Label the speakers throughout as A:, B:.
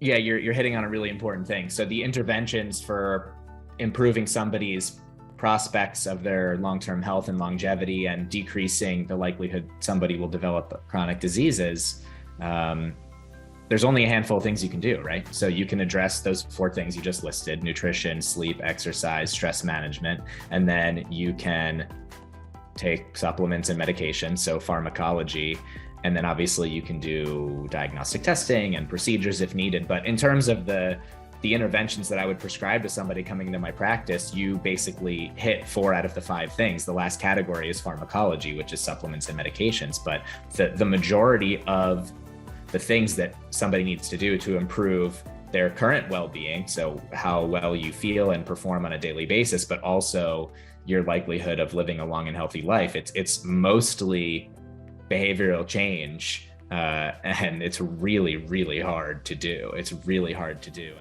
A: Yeah, you're hitting on a really important thing. So the interventions for improving somebody's prospects of their long-term health and longevity and decreasing the likelihood somebody will develop chronic diseases, there's only a handful of things you can do, right? So you can address those four things you just listed: nutrition, sleep, exercise, stress management, and then you can take supplements and medication, so pharmacology. And then obviously you can do diagnostic testing and procedures if needed. But in terms of the interventions that I would prescribe to somebody coming into my practice, you basically hit 4 out of the 5 things. The last category is pharmacology, which is supplements and medications. But the majority of the things that somebody needs to do to improve their current well-being, so how well you feel and perform on a daily basis, but also your likelihood of living a long and healthy life, it's mostly behavioral change, and it's really, really hard to do. It's really hard to do.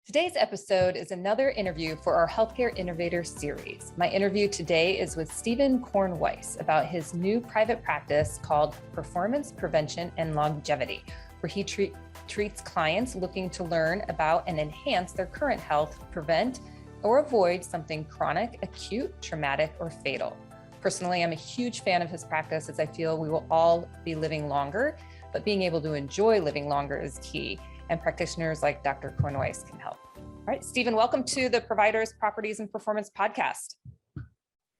B: Today's episode is another interview for our Healthcare Innovator series. My interview today is with Steven Kornweiss about his new private practice called Performance, Prevention, and Longevity, where he treats clients looking to learn about and enhance their current health, prevent or avoid something chronic, acute, traumatic, or fatal. Personally, I'm a huge fan of his practice, as I feel we will all be living longer, but being able to enjoy living longer is key, and practitioners like Dr. Kornweiss can help. All right, Steven, welcome to the Providers, Properties, and Performance podcast.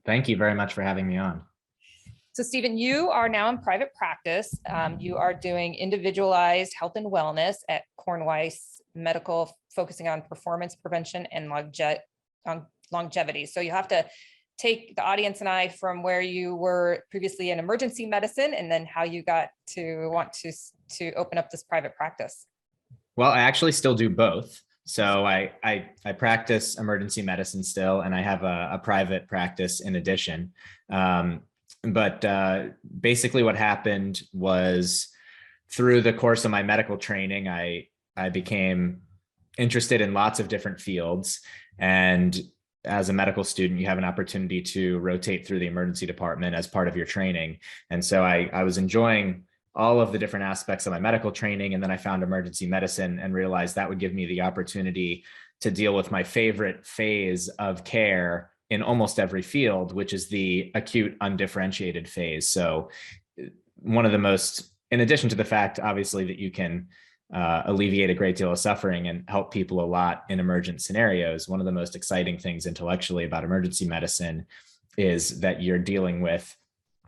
A: Thank you very much for having me on.
B: So Steven, you are now in private practice. You are doing individualized health and wellness at Kornweiss Medical, focusing on performance, prevention, and longevity. So you have to take the audience and I from where you were previously in emergency medicine, and then how you got to want to open up this private practice.
A: Well, I actually still do both. So I practice emergency medicine still, and I have a private practice in addition. But basically what happened was, through the course of my medical training, I became interested in lots of different fields. And as a medical student, you have an opportunity to rotate through the emergency department as part of your training. And so I was enjoying all of the different aspects of my medical training. And then I found emergency medicine and realized that would give me the opportunity to deal with my favorite phase of care in almost every field, which is the acute undifferentiated phase. So one of the most, in addition to the fact, obviously, that you can alleviate a great deal of suffering and help people a lot in emergent scenarios, one of the most exciting things intellectually about emergency medicine is that you're dealing with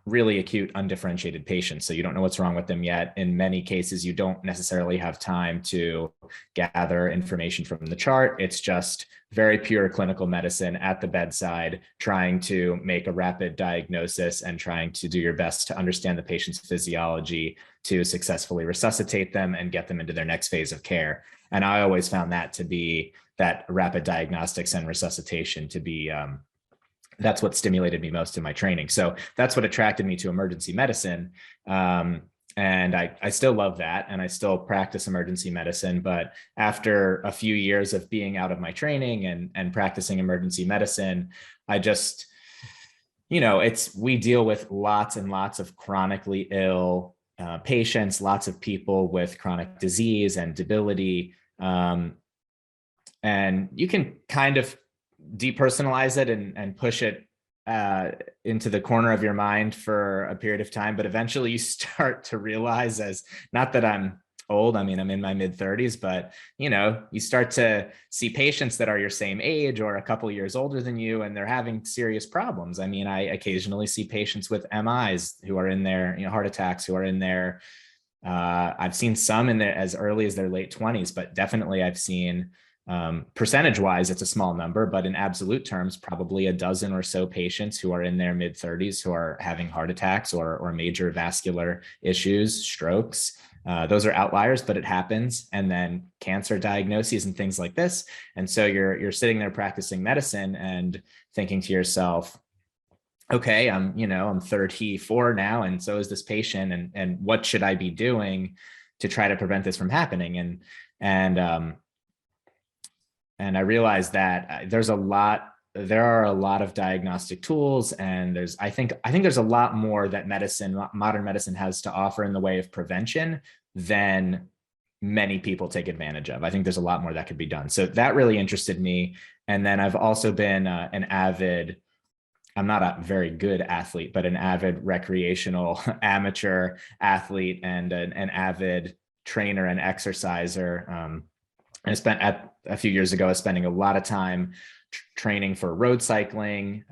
A: really acute undifferentiated patients. So you don't know what's wrong with them yet. In many cases, you don't necessarily have time to gather information from the chart. It's just very pure clinical medicine at the bedside, trying to make a rapid diagnosis and trying to do your best to understand the patient's physiology to successfully resuscitate them and get them into their next phase of care. And I always found that to be, that rapid diagnostics and resuscitation to be that's what stimulated me most in my training. So that's what attracted me to emergency medicine. And I still love that. And I still practice emergency medicine. But after a few years of being out of my training and practicing emergency medicine, I just, we deal with lots and lots of chronically ill patients, lots of people with chronic disease and debility. And you can kind of depersonalize it and push it into the corner of your mind for a period of time. But eventually you start to realize, as not that I'm old, I mean, I'm in my mid-30s, but you start to see patients that are your same age or a couple of years older than you, and they're having serious problems. I mean, I occasionally see patients with MIs who are in their, heart attacks, who are in their, I've seen some in there as early as their late 20s, but definitely I've seen, percentage wise, it's a small number, but in absolute terms, probably a dozen or so patients who are in their mid 30s who are having heart attacks or major vascular issues, strokes. Those are outliers, but it happens. And then cancer diagnoses and things like this. And so you're sitting there practicing medicine and thinking to yourself, okay, I'm 34 now, and so is this patient, and what should I be doing to try to prevent this from happening? And I realized that there's a lot there are a lot of diagnostic tools, and I think there's a lot more that modern medicine has to offer in the way of prevention than many people take advantage of. I think there's a lot more that could be done. So that really interested me. And then I've also been an avid, I'm not a very good athlete, but an avid recreational amateur athlete and an avid trainer and exerciser. I spent a few years ago, I was spending a lot of time training for road cycling,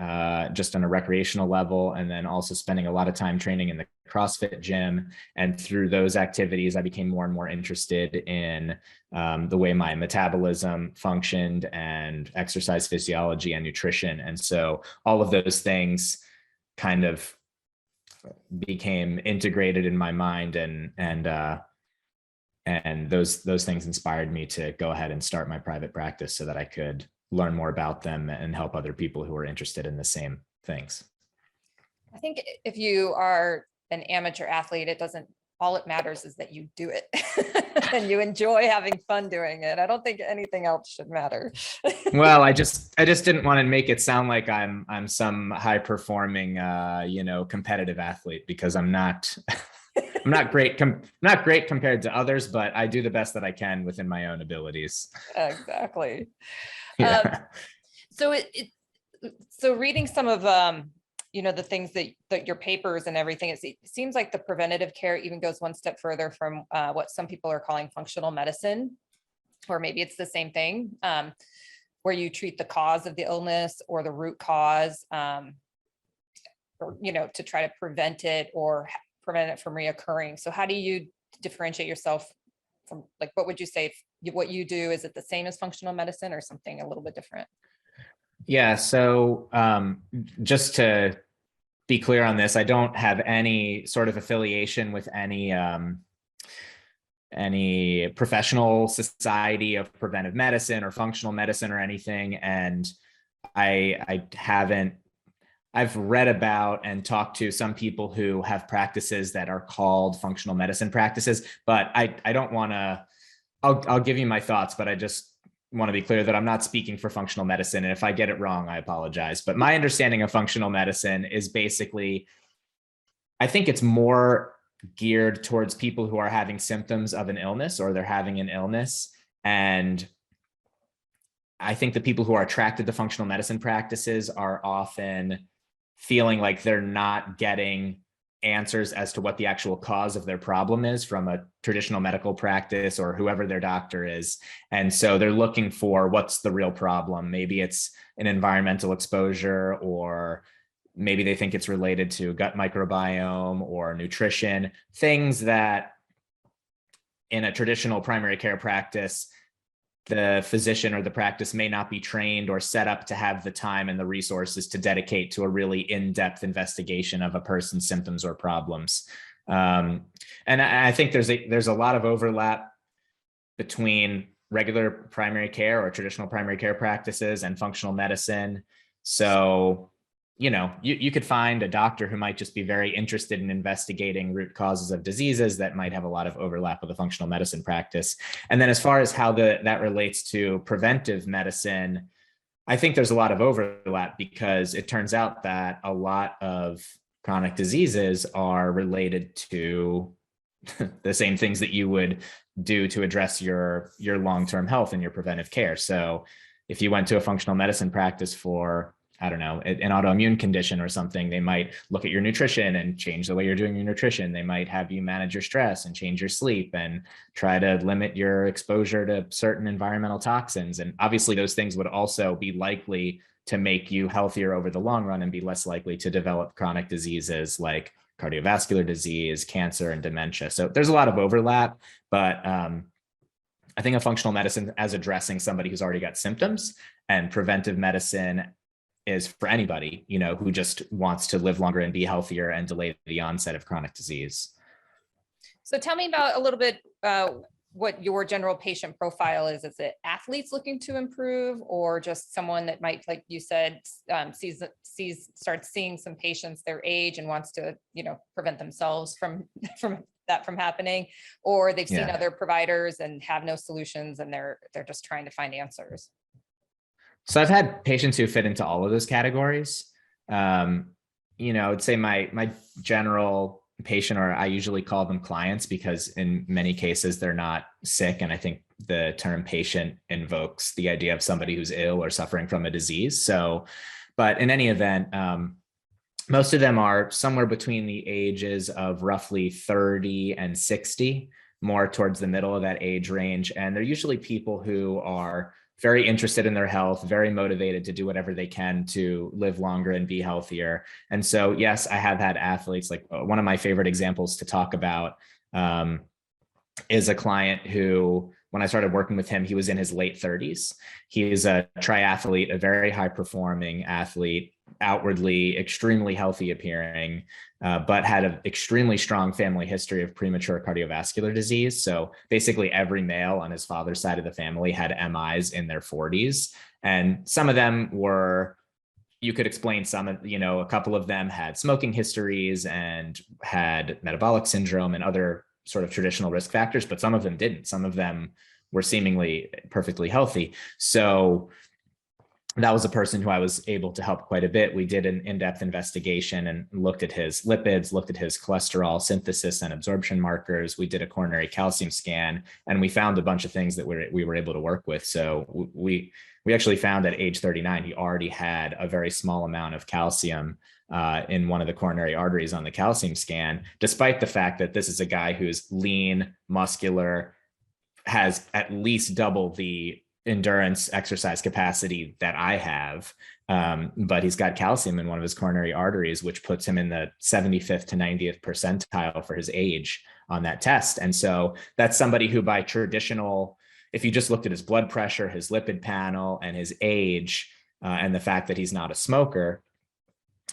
A: just on a recreational level, and then also spending a lot of time training in the CrossFit gym. And through those activities, I became more and more interested in the way my metabolism functioned and exercise physiology and nutrition. And so all of those things kind of became integrated in my mind, and those things inspired me to go ahead and start my private practice so that I could learn more about them and help other people who are interested in the same things.
B: I think if you are an amateur athlete, all it matters is that you do it and you enjoy having fun doing it. I don't think anything else should matter.
A: Well, I just didn't want to make it sound like I'm some high performing, competitive athlete, because I'm not. I'm not great compared to others, but I do the best that I can within my own abilities.
B: Exactly.
A: Yeah.
B: So reading some of the things that your papers and everything, it seems like the preventative care even goes one step further from what some people are calling functional medicine, or maybe it's the same thing, where you treat the cause of the illness or the root cause, or to try to prevent it or prevent it from reoccurring. So how do you differentiate yourself from, like, what would you say what you do? Is it the same as functional medicine or something a little bit different?
A: Yeah. So just to be clear on this, I don't have any sort of affiliation with any professional society of preventive medicine or functional medicine or anything. And I've read about and talked to some people who have practices that are called functional medicine practices, but I don't want to, I'll give you my thoughts, but I just want to be clear that I'm not speaking for functional medicine. And if I get it wrong, I apologize. But my understanding of functional medicine is basically, I think it's more geared towards people who are having symptoms of an illness, or they're having an illness. And I think the people who are attracted to functional medicine practices are often feeling like they're not getting answers as to what the actual cause of their problem is from a traditional medical practice or whoever their doctor is. And so they're looking for what's the real problem. Maybe it's an environmental exposure, or maybe they think it's related to gut microbiome or nutrition, things that in a traditional primary care practice, the physician or the practice may not be trained or set up to have the time and the resources to dedicate to a really in-depth investigation of a person's symptoms or problems. And I think there's a lot of overlap between regular primary care or traditional primary care practices and functional medicine. So, you could find a doctor who might just be very interested in investigating root causes of diseases that might have a lot of overlap with a functional medicine practice. And then as far as how that relates to preventive medicine, I think there's a lot of overlap, because it turns out that a lot of chronic diseases are related to the same things that you would do to address your long-term health and your preventive care. So if you went to a functional medicine practice for, I don't know, an autoimmune condition or something, they might look at your nutrition and change the way you're doing your nutrition. They might have you manage your stress and change your sleep and try to limit your exposure to certain environmental toxins. And obviously those things would also be likely to make you healthier over the long run and be less likely to develop chronic diseases like cardiovascular disease, cancer, and dementia. So there's a lot of overlap, but I think of functional medicine as addressing somebody who's already got symptoms, and preventive medicine is for anybody, who just wants to live longer and be healthier and delay the onset of chronic disease.
B: So tell me about a little bit what your general patient profile is. Is it athletes looking to improve, or just someone that might, like you said, starts seeing some patients their age and wants to, prevent themselves from happening, or they've seen other providers and have no solutions and they're just trying to find answers?
A: So I've had patients who fit into all of those categories. Um, I'd say my general patient, or I usually call them clients, because in many cases they're not sick. And I think the term patient invokes the idea of somebody who's ill or suffering from a disease. So, but in any event, most of them are somewhere between the ages of roughly 30 and 60, more towards the middle of that age range. And they're usually people who are very interested in their health, very motivated to do whatever they can to live longer and be healthier. And so, yes, I have had athletes. Like one of my favorite examples to talk about is a client who, when I started working with him, he was in his late 30s. He is a triathlete, a very high performing athlete, outwardly extremely healthy appearing, but had an extremely strong family history of premature cardiovascular disease. So basically every male on his father's side of the family had MIs in their 40s. And some of them were, you could explain some, a couple of them had smoking histories and had metabolic syndrome and other sort of traditional risk factors, but some of them didn't. Some of them were seemingly perfectly healthy. So that was a person who I was able to help quite a bit. We did an in-depth investigation and looked at his lipids, looked at his cholesterol synthesis and absorption markers. We did a coronary calcium scan, and we found a bunch of things that we were able to work with. So we actually found at age 39, he already had a very small amount of calcium in one of the coronary arteries on the calcium scan, despite the fact that this is a guy who's lean, muscular, has at least double the endurance exercise capacity that I have. But he's got calcium in one of his coronary arteries, which puts him in the 75th to 90th percentile for his age on that test. And so that's somebody who, by traditional, if you just looked at his blood pressure, his lipid panel, and his age, and the fact that he's not a smoker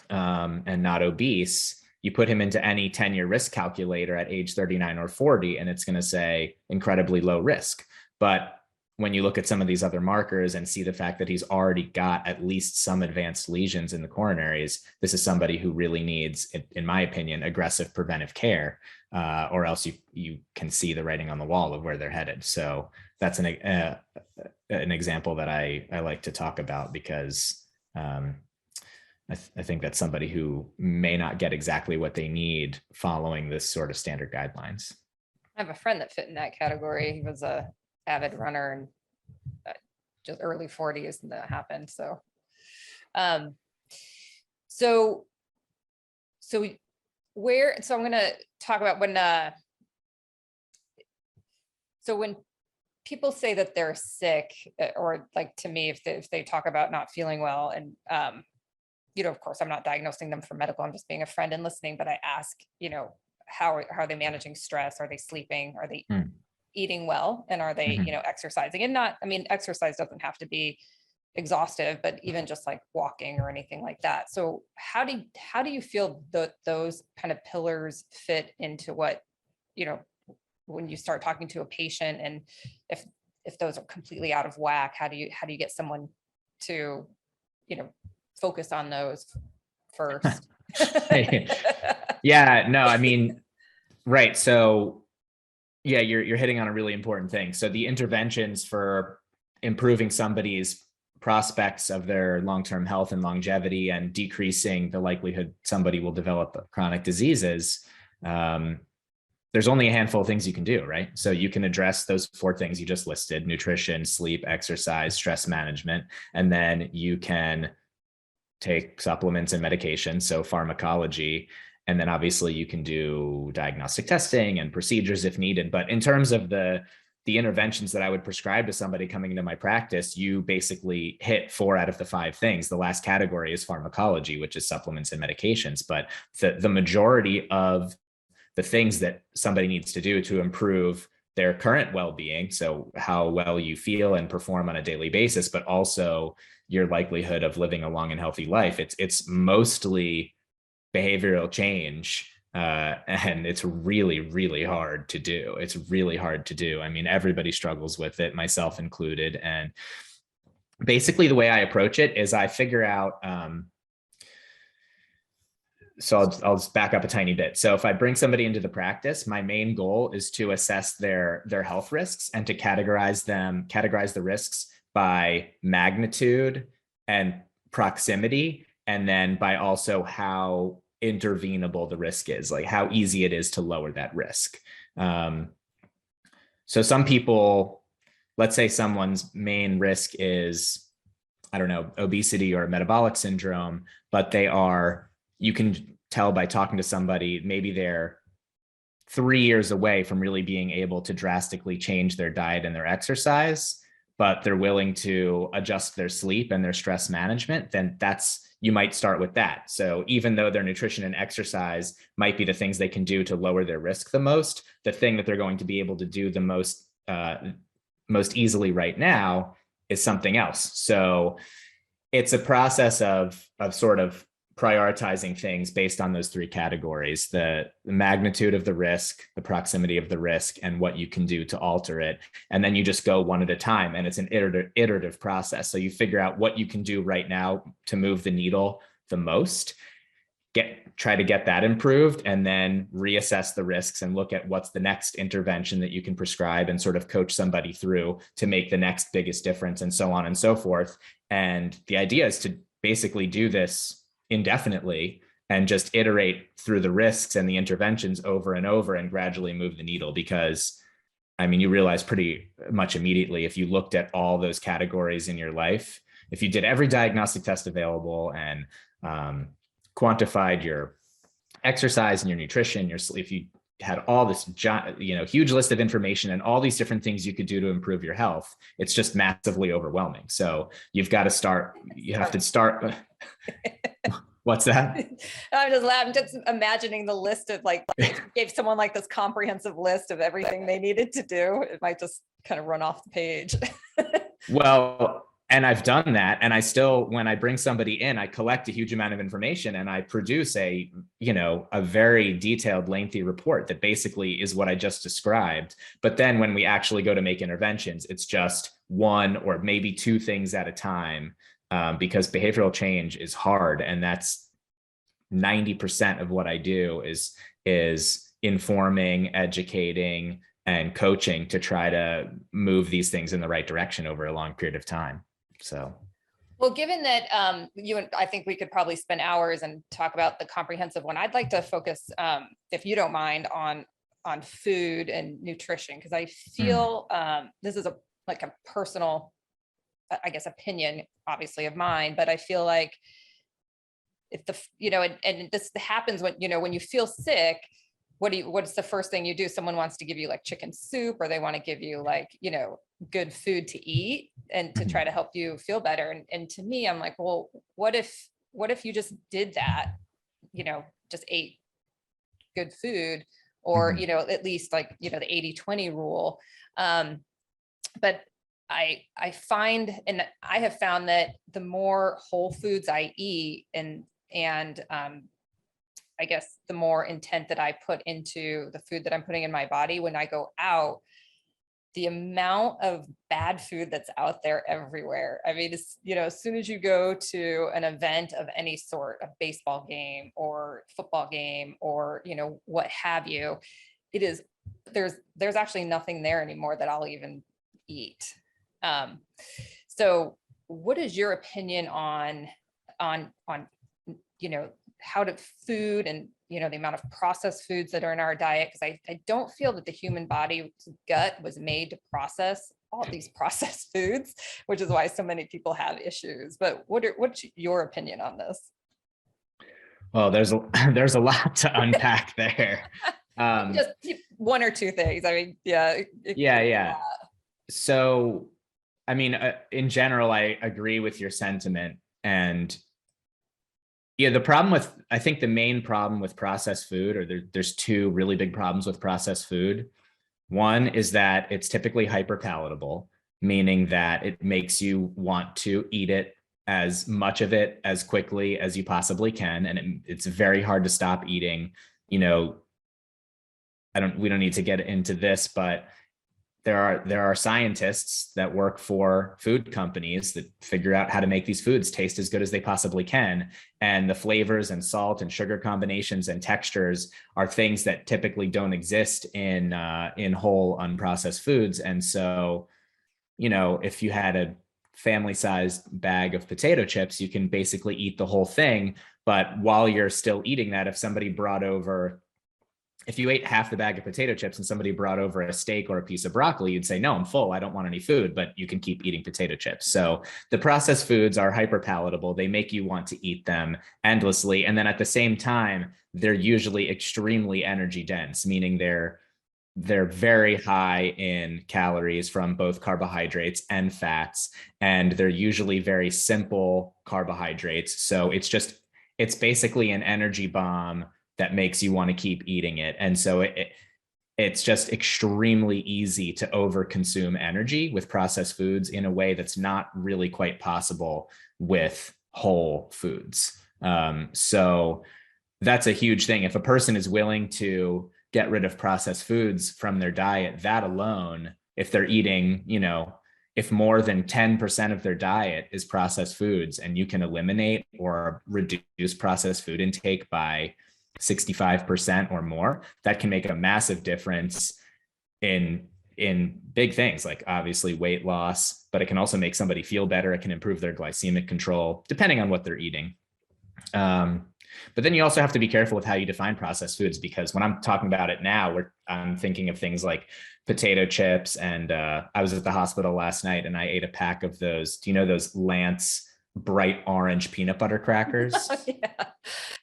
A: and not obese, you put him into any 10-year risk calculator at age 39 or 40, and it's going to say incredibly low risk. But when you look at some of these other markers and see the fact that he's already got at least some advanced lesions in the coronaries, this is somebody who really needs, in my opinion, aggressive preventive care, or else you can see the writing on the wall of where they're headed. So that's an example that I like to talk about, because I think that's somebody who may not get exactly what they need following this sort of standard guidelines.
B: I have a friend that fit in that category. He was a avid runner and just early 40s, and that happened. So, so I'm going to talk about when people say that they're sick, or like, to me, if they talk about not feeling well, and, of course, I'm not diagnosing them for medical, I'm just being a friend and listening, but I ask, how are they managing stress? Are they sleeping? Are they eating well? And are they, exercising? And exercise doesn't have to be exhaustive, but even just like walking or anything like that. So how do you feel those kind of pillars fit into what, when you start talking to a patient, and if those are completely out of whack, how do you get someone to, focus on those first?
A: Yeah, no, right. So yeah, you're hitting on a really important thing. So the interventions for improving somebody's prospects of their long-term health and longevity, and decreasing the likelihood somebody will develop chronic diseases, there's only a handful of things you can do, right? So you can address those 4 things you just listed: nutrition, sleep, exercise, stress management, and then you can take supplements and medication, so pharmacology. And then obviously you can do diagnostic testing and procedures if needed. But in terms of the interventions that I would prescribe to somebody coming into my practice, you basically hit 4 out of the 5 things. The last category is pharmacology, which is supplements and medications. But the majority of the things that somebody needs to do to improve their current well-being, so how well you feel and perform on a daily basis, but also your likelihood of living a long and healthy life, it's mostly behavioral change, and it's really, really hard to do. It's really hard to do. Everybody struggles with it, myself included. And basically the way I approach it is I figure out, so I'll just back up a tiny bit. So if I bring somebody into the practice, my main goal is to assess their health risks and to categorize the risks by magnitude and proximity, and then by also how intervenable the risk is, like how easy it is to lower that risk. So some people, let's say someone's main risk is, I don't know, obesity or metabolic syndrome, but you can tell by talking to somebody, maybe they're 3 years away from really being able to drastically change their diet and their exercise, but they're willing to adjust their sleep and their stress management, then you might start with that. So even though their nutrition and exercise might be the things they can do to lower their risk the most, the thing that they're going to be able to do the most easily right now is something else. So it's a process of sort of prioritizing things based on those three categories: the magnitude of the risk, the proximity of the risk, and what you can do to alter it. And then you just go one at a time, and it's an iterative process. So you figure out what you can do right now to move the needle the most, try to get that improved, and then reassess the risks and look at what's the next intervention that you can prescribe and sort of coach somebody through to make the next biggest difference, and so on and so forth. And the idea is to basically do this indefinitely and just iterate through the risks and the interventions over and over and gradually move the needle. Because I mean, you realize pretty much immediately, if you looked at all those categories in your life, if you did every diagnostic test available and quantified your exercise and your nutrition, your sleep, if you had all this huge list of information and all these different things you could do to improve your health, it's just massively overwhelming. So you have to start. What's that?
B: I'm just laughing, just imagining the list of gave someone like this comprehensive list of everything they needed to do. It might just kind of run off the page.
A: Well, and I've done that. And I still, when I bring somebody in, I collect a huge amount of information and I produce a very detailed, lengthy report that basically is what I just described. But then when we actually go to make interventions, it's just one or maybe two things at a time, because behavioral change is hard. And that's 90% of what I do is informing, educating, and coaching to try to move these things in the right direction over a long period of time. So,
B: well, given that I think we could probably spend hours and talk about the comprehensive one, I'd like to focus, if you don't mind, on food and nutrition, because I feel this is a personal, I guess, opinion, obviously, of mine, but I feel like if and this happens when you feel sick, what's the first thing you do? Someone wants to give you chicken soup, or they want to give you good food to eat and to try to help you feel better. And to me, I'm like, well, what if you just did that, just ate good food, or, at least the 80-20 rule. But I find, and I have found that the more whole foods I eat and I guess the more intent that I put into the food that I'm putting in my body when I go out, the amount of bad food that's out there everywhere. I mean, it's, as soon as you go to an event of any sort, a baseball game or football game or, what have you, it is, there's actually nothing there anymore that I'll even eat. So what is your opinion on how to food and, the amount of processed foods that are in our diet? Because I don't feel that the human body's gut was made to process all these processed foods, which is why so many people have issues. But what's your opinion on this?
A: Well, there's a lot to unpack there.
B: Just one or two things. I mean, yeah.
A: Yeah. So, I mean, in general, I agree with your sentiment. And yeah, I think the main problem with processed food, or there's two really big problems with processed food. One is that it's typically hyperpalatable, meaning that it makes you want to eat it, as much of it as quickly as you possibly can. And it's very hard to stop eating. We don't need to get into this, but there are scientists that work for food companies that figure out how to make these foods taste as good as they possibly can. And the flavors and salt and sugar combinations and textures are things that typically don't exist in whole unprocessed foods. And so, if you had a family-sized bag of potato chips, you can basically eat the whole thing. But while you're still eating that, if you ate half the bag of potato chips and somebody brought over a steak or a piece of broccoli, you'd say, no, I'm full. I don't want any food, but you can keep eating potato chips. So the processed foods are hyper palatable. They make you want to eat them endlessly. And then at the same time, they're usually extremely energy dense, meaning they're very high in calories from both carbohydrates and fats. And they're usually very simple carbohydrates. So it's basically an energy bomb that makes you want to keep eating it. And so it's just extremely easy to overconsume energy with processed foods in a way that's not really quite possible with whole foods. So that's a huge thing. If a person is willing to get rid of processed foods from their diet, that alone, if they're eating, if more than 10% of their diet is processed foods, and you can eliminate or reduce processed food intake by 65% or more, that can make a massive difference in big things, like obviously weight loss, but it can also make somebody feel better. It can improve their glycemic control, depending on what they're eating. But then you also have to be careful with how you define processed foods, because when I'm talking about it now, I'm thinking of things like potato chips. And I was at the hospital last night and I ate a pack of those. Do you know those Lance bright orange peanut butter crackers?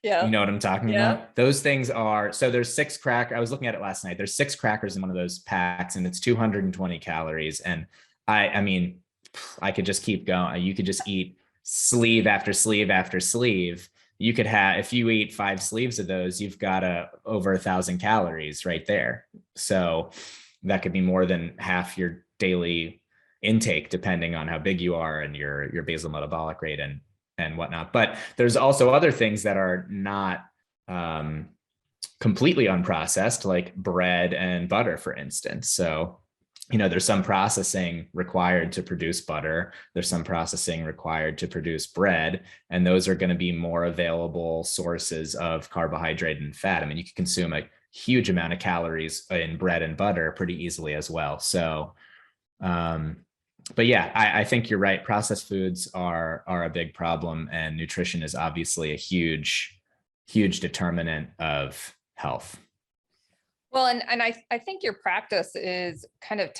B: Yeah.
A: You know what I'm talking about? Those things are, so there's 6 crackers. I was looking at it last night. There's 6 crackers in one of those packs and it's 220 calories. And I mean, I could just keep going. You could just eat sleeve after sleeve after sleeve. You could have, if you eat 5 sleeves of those, you've got over 1,000 calories right there. So that could be more than half your daily intake, depending on how big you are and your basal metabolic rate and whatnot. But there's also other things that are not completely unprocessed, like bread and butter, for instance. So there's some processing required to produce butter. There's some processing required to produce bread. And those are going to be more available sources of carbohydrate and fat. I mean, you can consume a huge amount of calories in bread and butter pretty easily as well. So, but yeah, I think you're right. Processed foods are a big problem, and nutrition is obviously a huge determinant of health.
B: Well, and I think your practice is kind of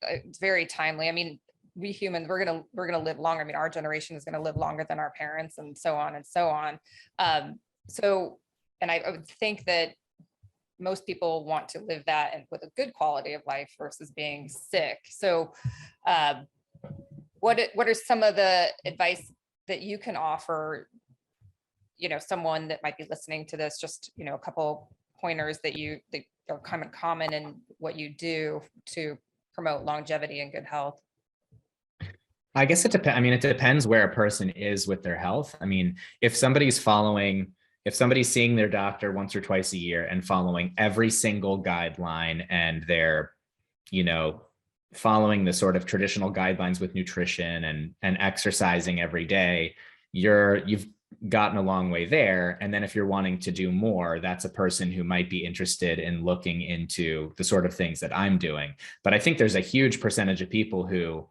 B: it's very timely. I mean, we humans, we're gonna live longer. I mean, our generation is gonna live longer than our parents, and so on and so on. And I would think that most people want to live that and with a good quality of life versus being sick. So, what are some of the advice that you can offer? Someone that might be listening to this, just a couple pointers that are kind of common in what you do to promote longevity and good health.
A: I guess it depends. I mean, it depends where a person is with their health. I mean, if somebody's seeing their doctor once or twice a year and following every single guideline, and they're, following the sort of traditional guidelines with nutrition and exercising every day, you've gotten a long way there. And then if you're wanting to do more, that's a person who might be interested in looking into the sort of things that I'm doing. But I think there's a huge percentage of people who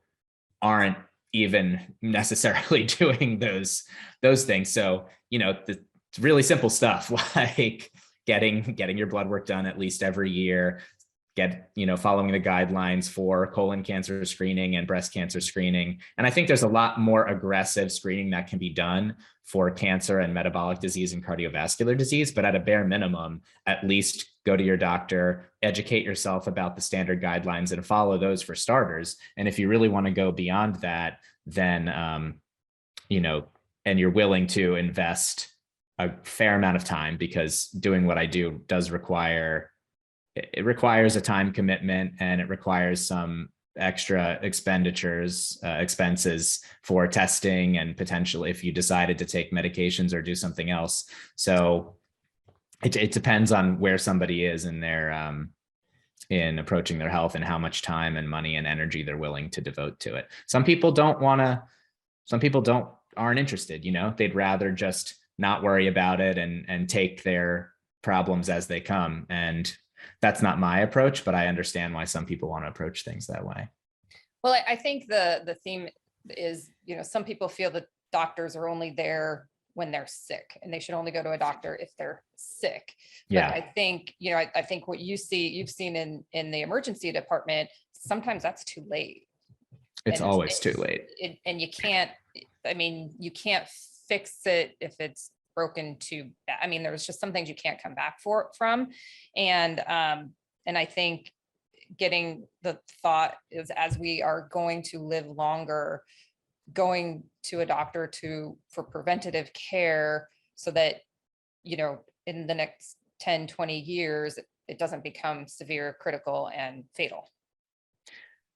A: aren't even necessarily doing those things. So, it's really simple stuff like getting your blood work done at least every year, following the guidelines for colon cancer screening and breast cancer screening. And I think there's a lot more aggressive screening that can be done for cancer and metabolic disease and cardiovascular disease. But at a bare minimum, at least go to your doctor, educate yourself about the standard guidelines and follow those for starters. And if you really want to go beyond that, then, and you're willing to invest a fair amount of time, because doing what I do requires a time commitment, and it requires some extra expenses for testing, and potentially if you decided to take medications or do something else. So it depends on where somebody is in their in approaching their health and how much time and money and energy they're willing to devote to it. Some people aren't interested, they'd rather just not worry about it and take their problems as they come. And that's not my approach, but I understand why some people want to approach things that way.
B: Well, I think the theme is, some people feel that doctors are only there when they're sick and they should only go to a doctor if they're sick. But I think, I think what you've seen in the emergency department, sometimes that's too late.
A: It's always too late.
B: And you can't fix it if it's broken too bad. I mean, there's just some things you can't come back from. And I think getting the thought is, as we are going to live longer, going to a doctor for preventative care, so that, in the next 10, 20 years, it doesn't become severe, critical, and fatal.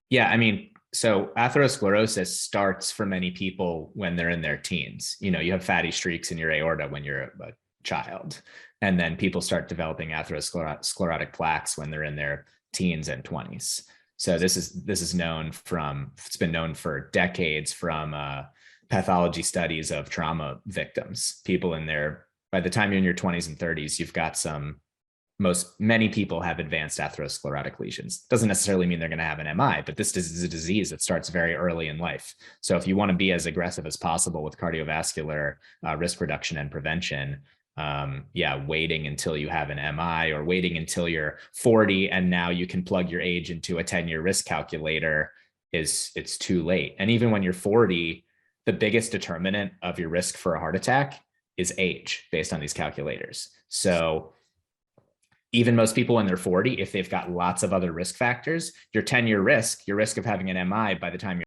A: Yeah. I mean, so atherosclerosis starts for many people when they're in their teens. You have fatty streaks in your aorta when you're a child, and then people start developing atherosclerotic plaques when they're in their teens and 20s. So this is known it's been known for decades from pathology studies of trauma victims. People by the time you're in your 20s and 30s, you've got many people have advanced atherosclerotic lesions. Doesn't necessarily mean they're going to have an MI, but this is a disease that starts very early in life. So if you want to be as aggressive as possible with cardiovascular risk reduction and prevention, waiting until you have an MI, or waiting until you're 40 and now you can plug your age into a 10-year risk calculator, it's too late. And even when you're 40, the biggest determinant of your risk for a heart attack is age, based on these calculators. So even most people when they're 40, if they've got lots of other risk factors, your 10-year risk, your risk of having an MI by the time you're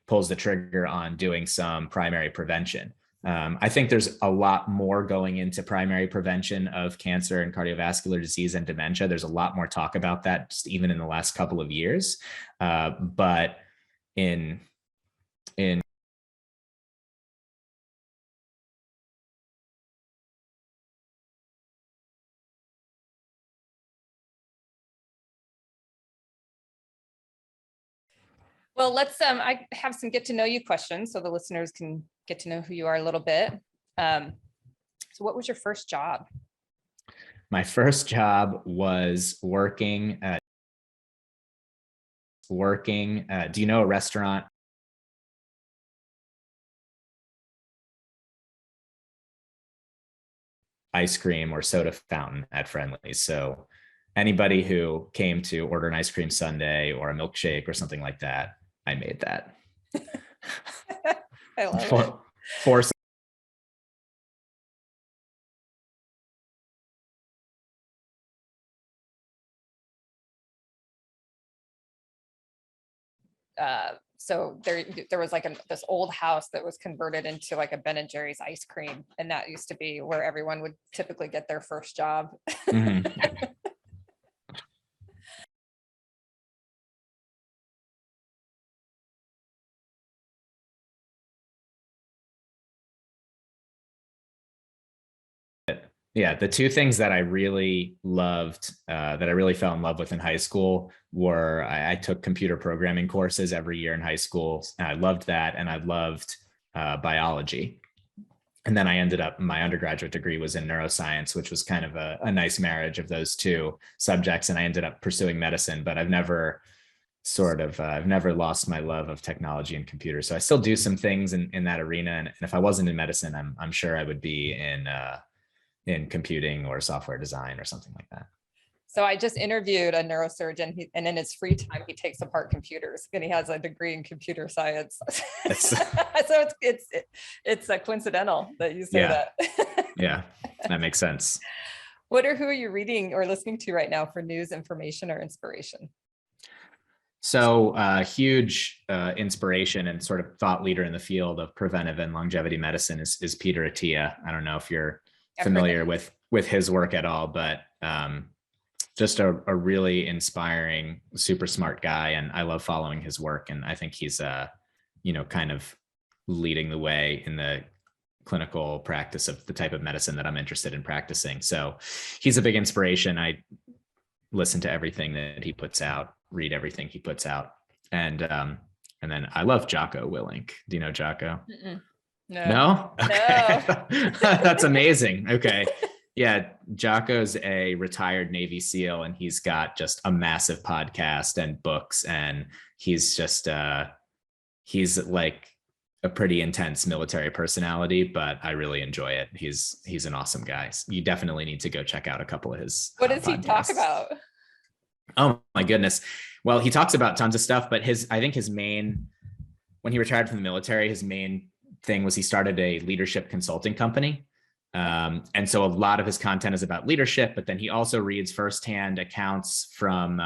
A: pulls the trigger on doing some primary prevention. I think there's a lot more going into primary prevention of cancer and cardiovascular disease and dementia. There's a lot more talk about that just even in the last couple of years. But in
B: Well, let's I have some get to know you questions so the listeners can get to know who you are a little bit. So what was your first job?
A: My first job was working. Do you know a restaurant? Ice cream or soda fountain at Friendly's. So anybody who came to order an ice cream sundae or a milkshake or something like that, I made that.
B: I love it.
A: For
B: so there was like this old house that was converted into like a Ben and Jerry's ice cream, and that used to be where everyone would typically get their first job. Mm-hmm.
A: Yeah, the two things that I really loved, that I really fell in love with in high school were I took computer programming courses every year in high school. And I loved that. And I loved biology. And then I ended up, my undergraduate degree was in neuroscience, which was kind of a nice marriage of those two subjects. And I ended up pursuing medicine, but I've never lost my love of technology and computers. So I still do some things in that arena. And if I wasn't in medicine, I'm sure I would be in computing or software design or something like that.
B: So I just interviewed a neurosurgeon, and in his free time, he takes apart computers, and he has a degree in computer science. So it's coincidental that you say that.
A: Yeah, that makes sense.
B: Who are you reading or listening to right now for news, information, or inspiration?
A: So huge inspiration and sort of thought leader in the field of preventive and longevity medicine is Peter Attia. I don't know if you're familiar with his work at all, but just a really inspiring, super smart guy. And I love following his work. And I think he's, kind of leading the way in the clinical practice of the type of medicine that I'm interested in practicing. So he's a big inspiration. I listen to everything that he puts out, read everything he puts out. And then I love Jocko Willink. Do you know Jocko?
B: Mm-mm. No.
A: No? Okay. That's amazing. Okay. Yeah, Jocko's a retired Navy SEAL, and he's got just a massive podcast and books, and he's just he's like a pretty intense military personality, but I really enjoy it. He's an awesome guy. You definitely need to go check out a couple of his
B: What does he talk
A: podcasts.
B: about?
A: Oh my goodness. Well, he talks about tons of stuff, but I think his main, when he retired from the military, his main thing was he started a leadership consulting company. And so a lot of his content is about leadership, but then he also reads firsthand accounts from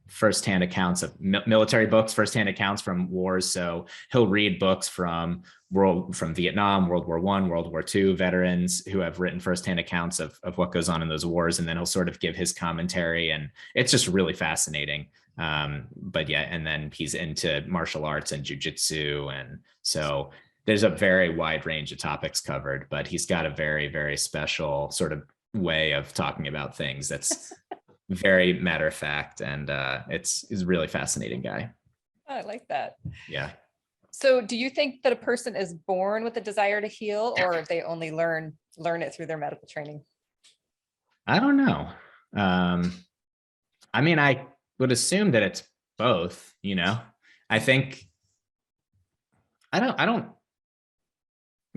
A: firsthand accounts of military books, firsthand accounts from wars. So he'll read books from Vietnam, World War I, World War II veterans who have written firsthand accounts of what goes on in those wars. And then he'll sort of give his commentary, and it's just really fascinating. But yeah, and then he's into martial arts and jujitsu. And so there's a very wide range of topics covered, but he's got a very, very special sort of way of talking about things that's very matter of fact, and he's a really fascinating guy.
B: Oh, I like that.
A: Yeah.
B: So do you think that a person is born with a desire to heal, or they only learn it through their medical training?
A: I don't know. I mean, I would assume that it's both, I think I don't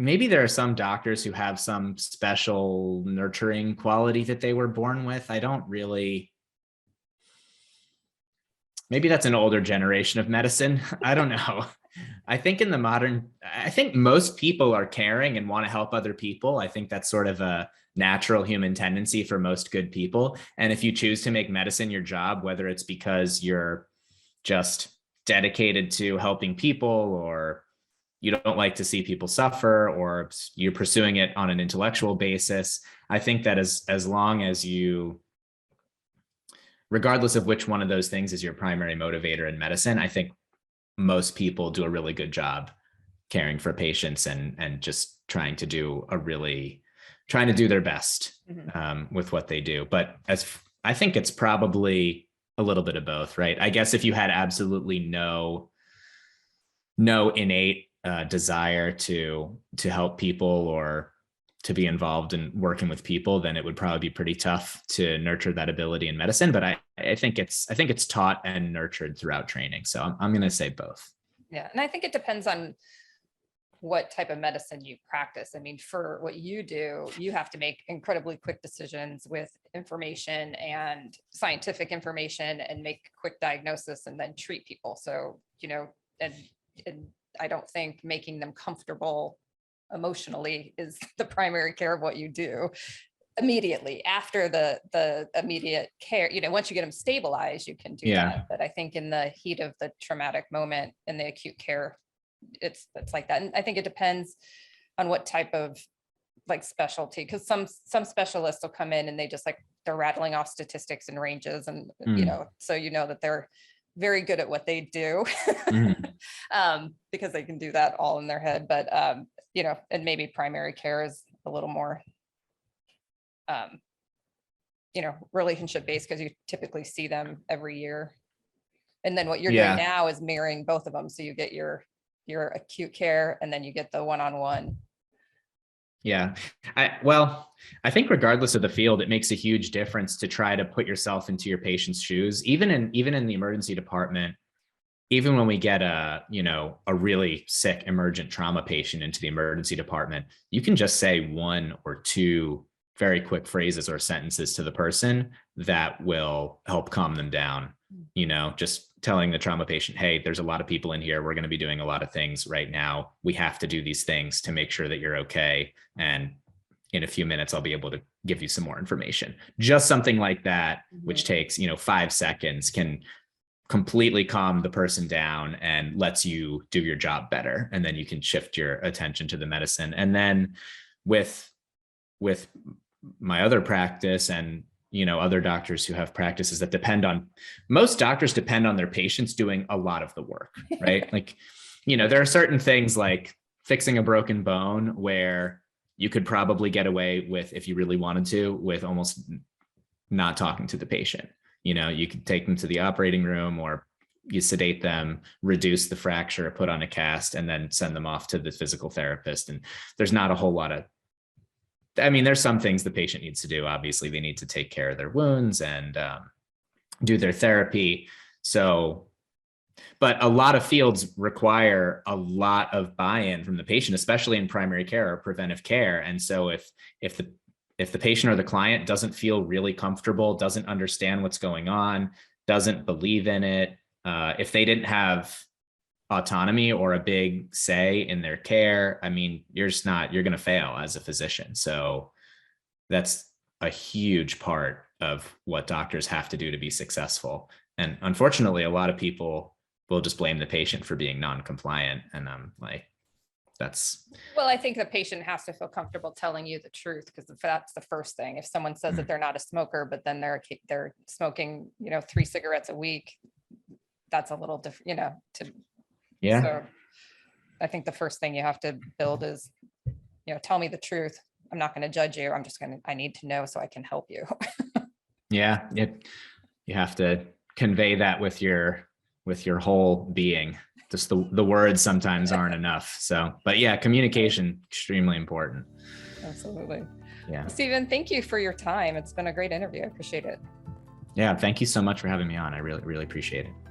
A: maybe there are some doctors who have some special nurturing quality that they were born with. I don't really, maybe that's an older generation of medicine. I don't know. I think I think most people are caring and want to help other people. I think that's sort of a natural human tendency for most good people. And if you choose to make medicine your job, whether it's because you're just dedicated to helping people, or you don't like to see people suffer, or you're pursuing it on an intellectual basis, I think that as long as you, regardless of which one of those things is your primary motivator in medicine, I think most people do a really good job caring for patients and just trying to do their best with what they do. But I think it's probably a little bit of both, right? I guess if you had absolutely no innate desire to help people or to be involved in working with people, then it would probably be pretty tough to nurture that ability in medicine. But I think it's taught and nurtured throughout training. So I'm going to say both.
B: Yeah. And I think it depends on what type of medicine you practice. I mean, for what you do, you have to make incredibly quick decisions with information and scientific information and make quick diagnosis and then treat people. So, and I don't think making them comfortable emotionally is the primary care of what you do immediately. After the immediate care, once you get them stabilized, you can do that. But I think in the heat of the traumatic moment in the acute care, it's like that. And I think it depends on what type of specialty, because some specialists will come in and they're rattling off statistics and ranges, and so that they're very good at what they do because they can do that all in their head. But and maybe primary care is a little more relationship based, because you typically see them every year. And then what you're doing now is mirroring both of them, so you get your acute care and then you get the one-on-one.
A: Yeah. I think regardless of the field, it makes a huge difference to try to put yourself into your patient's shoes, even in the emergency department. Even when we get a really sick emergent trauma patient into the emergency department, you can just say one or two very quick phrases or sentences to the person that will help calm them down. Just telling the trauma patient, hey, there's a lot of people in here. We're going to be doing a lot of things right now. We have to do these things to make sure that you're okay. And in a few minutes, I'll be able to give you some more information. Just something like that, which takes, 5 seconds, can completely calm the person down and lets you do your job better. And then you can shift your attention to the medicine. And then with my other practice and other doctors who have practices that most doctors depend on their patients doing a lot of the work, right? There are certain things like fixing a broken bone where you could probably get away with, if you really wanted to, with almost not talking to the patient. You could take them to the operating room, or you sedate them, reduce the fracture, put on a cast, and then send them off to the physical therapist. And there's not a whole lot of I mean, there's some things the patient needs to do. Obviously, they need to take care of their wounds and do their therapy. So, but a lot of fields require a lot of buy-in from the patient, especially in primary care or preventive care. And so if the patient or the client doesn't feel really comfortable, doesn't understand what's going on, doesn't believe in it, if they didn't have autonomy or a big say in their care, I mean, you're going to fail as a physician. So that's a huge part of what doctors have to do to be successful. And unfortunately, a lot of people will just blame the patient for being non-compliant. And I'm like,
B: well, I think the patient has to feel comfortable telling you the truth, because that's the first thing. If someone says that they're not a smoker, but then they're smoking, 3 cigarettes a week, that's a little different,
A: yeah.
B: So I think the first thing you have to build is, tell me the truth. I'm not going to judge you. I need to know so I can help you.
A: Yeah. You have to convey that with your whole being. Just the words sometimes aren't enough. So, but yeah, communication, extremely important.
B: Absolutely.
A: Yeah.
B: Steven, thank you for your time. It's been a great interview. I appreciate it.
A: Yeah. Thank you so much for having me on. I really, really appreciate it.